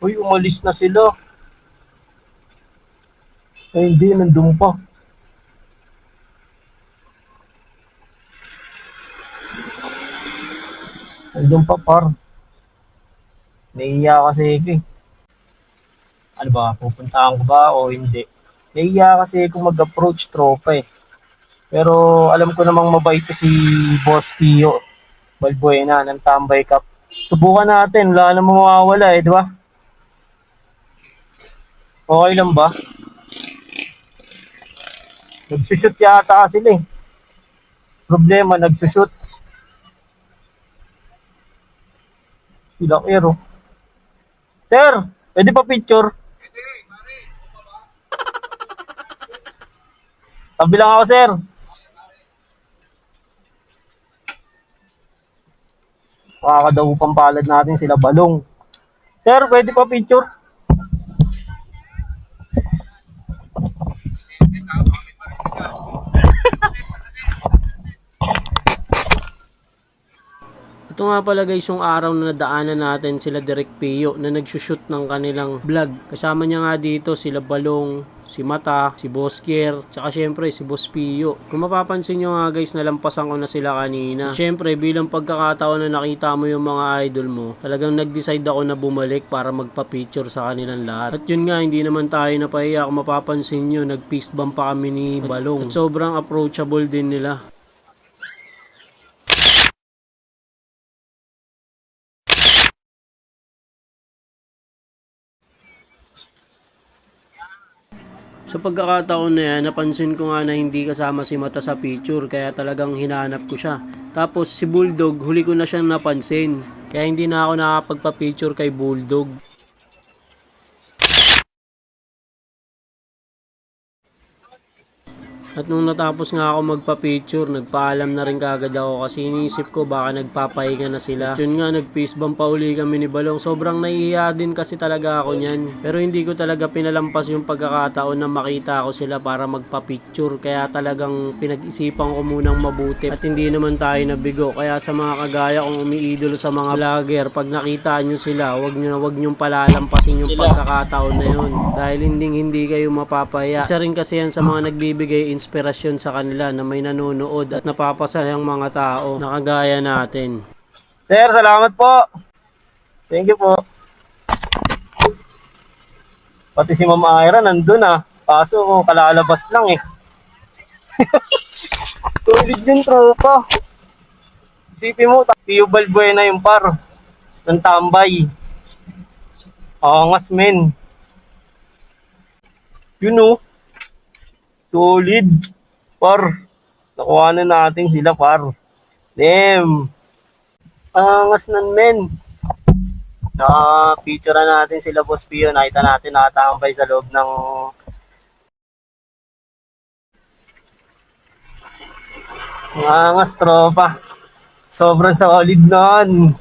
Uy, umalis na sila. Ay, hindi, nandun pa. Nandun pa, par. Naiiya kasi ako eh. Ano ba, pupuntahan ko ba o hindi? Naiiya kasi kung mag-approach tropa eh. Pero alam ko namang mabait ko si Boss Pio Balbuena ng Tambay Cup. Subukan natin, wala namang mawawala eh, di ba? Okay lang ba? Nagsushoot yata sila eh. Problema, nagsushoot. Sila Ero. Sir, pwede pa picture? Tabi lang ako, sir. Makakadaw pang palad natin sila Balong. Sir, pwede pa picture? Ito nga pala guys yung araw na nadaanan natin sila Direk Pio na nagsushoot ng kanilang vlog. Kasama niya nga dito sila Balong, si Mata, si Boskier, tsaka syempre si Boss Pio. Kung mapapansin nyo nga guys, nalampasan ko na sila kanina. At syempre bilang pagkakataon na nakita mo yung mga idol mo, talagang nag-decide ako na bumalik para magpa-picture sa kanilang lahat. At yun nga, hindi naman tayo napahiya. Kung mapapansin nyo, nag-fist bump pa kami ni Balong. At sobrang approachable din nila. Sa pagkakataon na yan, napansin ko nga na hindi kasama si Mata sa picture kaya talagang hinanap ko siya. Tapos si Bulldog, huli ko na siyang napansin. Kaya hindi na ako nakapagpa-picture kay Bulldog. At nung natapos nga ako magpa-picture, nagpaalam na rin kagad ako kasi iniisip ko baka nagpapahinga na sila. At yun nga, nag-fist bump pa uli kami ni Balong. Sobrang naiiya din kasi talaga ako niyan. Pero hindi ko talaga pinalampas yung pagkakataon na makita ko sila para magpa-picture. Kaya talagang pinag-isipan ko munang mabuti. At hindi naman tayo nabigo. Kaya sa mga kagaya kong umiidolo sa mga vlogger, pag nakita nyo sila, wag nyo palalampasin yung pagkakataon na yun. Dahil hindi kayo mapapaya. Isa rin kasi yan sa mga nagbibigay inspirasyon sa kanila na may nanonood at napapasayang mga tao na kagaya natin. Sir, salamat po. Thank you po. Pati si Ma'am Ira nandun ah. Kaso kalalabas lang eh. Tulid yung tropa. Isipin mo, Pio Balbuena yung par. Ng tambay. Angas men. Yun oh. Solid. Par. Nakuha na natin sila par. Damn. Angas nan men. Na-picture natin sila Boss Pio. Nakita natin nakatambay sa loob ng angas tropa. Sobrang solid nun.